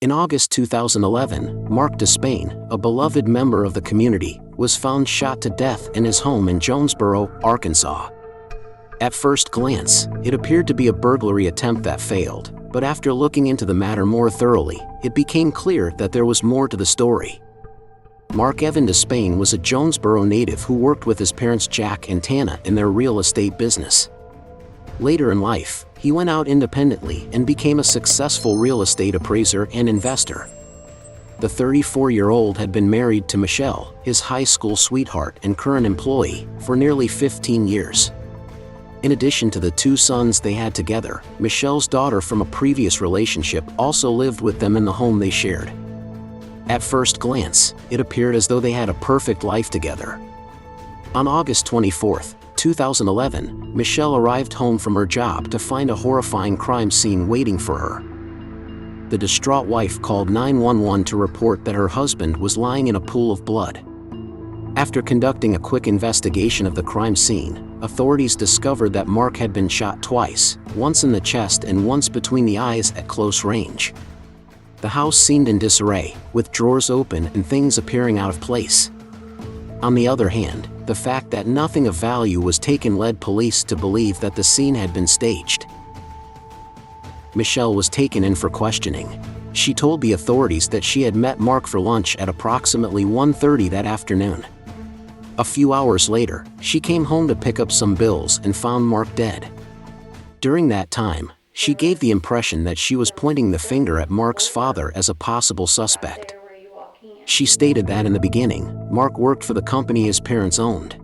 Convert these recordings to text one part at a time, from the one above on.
In August 2011, Marc Despain, a beloved member of the community, was found shot to death in his home in Jonesboro, Arkansas. At first glance, it appeared to be a burglary attempt that failed, but after looking into the matter more thoroughly, it became clear that there was more to the story. Marc Evan Despain was a Jonesboro native who worked with his parents Jack and Tana in their real estate business. Later in life, he went out independently and became a successful real estate appraiser and investor. The 34-year-old had been married to Michelle, his high school sweetheart and current employee, for nearly 15 years. In addition to the two sons they had together, Michelle's daughter from a previous relationship also lived with them in the home they shared. At first glance, it appeared as though they had a perfect life together. On August 24, 2011, Michelle arrived home from her job to find a horrifying crime scene waiting for her. The distraught wife called 911 to report that her husband was lying in a pool of blood. After conducting a quick investigation of the crime scene, authorities discovered that Marc had been shot twice, once in the chest and once between the eyes at close range. The house seemed in disarray, with drawers open and things appearing out of place. On the other hand, the fact that nothing of value was taken led police to believe that the scene had been staged. Michelle was taken in for questioning. She told the authorities that she had met Marc for lunch at approximately 1:30 that afternoon. A few hours later, she came home to pick up some bills and found Marc dead. During that time, she gave the impression that she was pointing the finger at Marc's father as a possible suspect. She stated that in the beginning, Marc worked for the company his parents owned.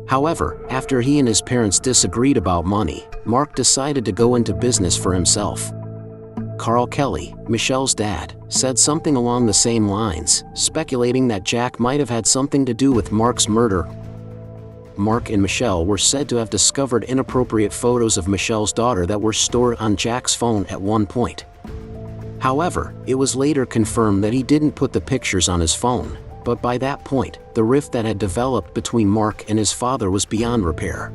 However, after he and his parents disagreed about money, Marc decided to go into business for himself. Carl Kelly, Michelle's dad, said something along the same lines, speculating that Jack might have had something to do with Marc's murder. Marc and Michelle were said to have discovered inappropriate photos of Michelle's daughter that were stored on Jack's phone at one point. However, it was later confirmed that he didn't put the pictures on his phone, but by that point, the rift that had developed between Marc and his father was beyond repair.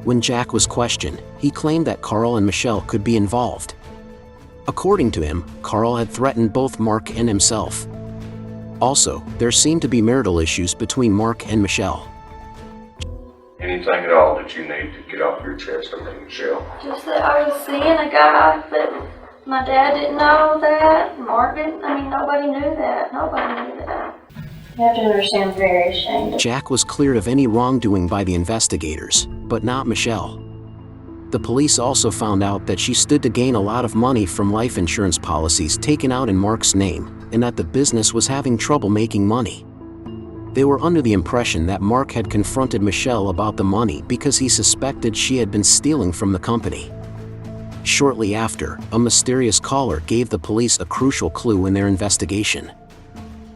When Jack was questioned, he claimed that Carl and Michelle could be involved. According to him, Carl had threatened both Marc and himself. Also, there seemed to be marital issues between Marc and Michelle. Anything at all that you need to get off your chest, Michelle? Just that I was seeing a guy that my dad didn't know that, Marc didn't, nobody knew that, You have to understand, I'm very ashamed. Jack was cleared of any wrongdoing by the investigators, but not Michelle. The police also found out that she stood to gain a lot of money from life insurance policies taken out in Marc's name, and that the business was having trouble making money. They were under the impression that Marc had confronted Michelle about the money because he suspected she had been stealing from the company. Shortly after, a mysterious caller gave the police a crucial clue in their investigation.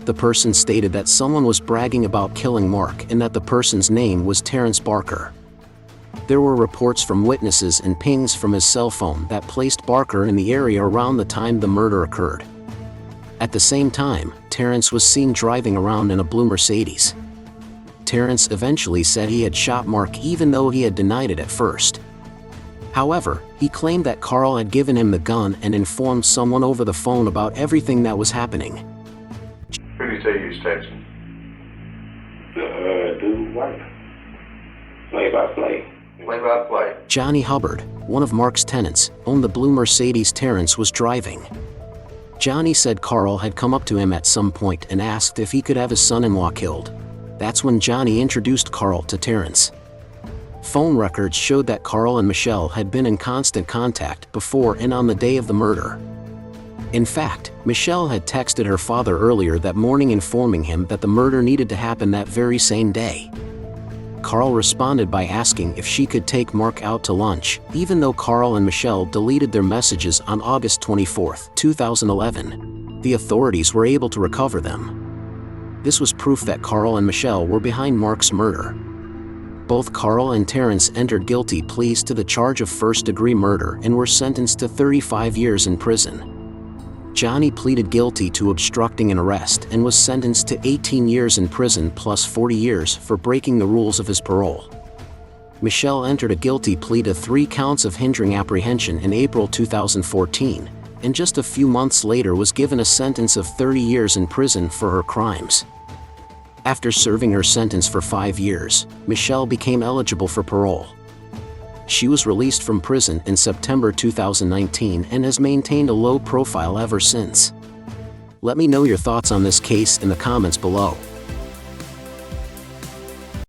The person stated that someone was bragging about killing Marc and that the person's name was Terrence Barker. There were reports from witnesses and pings from his cell phone that placed Barker in the area around the time the murder occurred. At the same time, Terrence was seen driving around in a blue Mercedes. Terrence eventually said he had shot Marc even though he had denied it at first. However, he claimed that Carl had given him the gun and informed someone over the phone about everything that was happening. Who did you say you was texting? Dude, white. Play-by-play. Play-by-play. Johnny Hubbard, one of Marc's tenants, owned the blue Mercedes Terrence was driving. Johnny said Carl had come up to him at some point and asked if he could have his son-in-law killed. That's when Johnny introduced Carl to Terrence. Phone records showed that Carl and Michelle had been in constant contact before and on the day of the murder. In fact, Michelle had texted her father earlier that morning informing him that the murder needed to happen that very same day. Carl responded by asking if she could take Marc out to lunch, even though Carl and Michelle deleted their messages on August 24, 2011. The authorities were able to recover them. This was proof that Carl and Michelle were behind Marc's murder. Both Carl and Terrence entered guilty pleas to the charge of first-degree murder and were sentenced to 35 years in prison. Johnny pleaded guilty to obstructing an arrest and was sentenced to 18 years in prison plus 40 years for breaking the rules of his parole. Michelle entered a guilty plea to 3 counts of hindering apprehension in April 2014, and just a few months later was given a sentence of 30 years in prison for her crimes. After serving her sentence for 5 years, Michelle became eligible for parole. She was released from prison in September 2019 and has maintained a low profile ever since. Let me know your thoughts on this case in the comments below.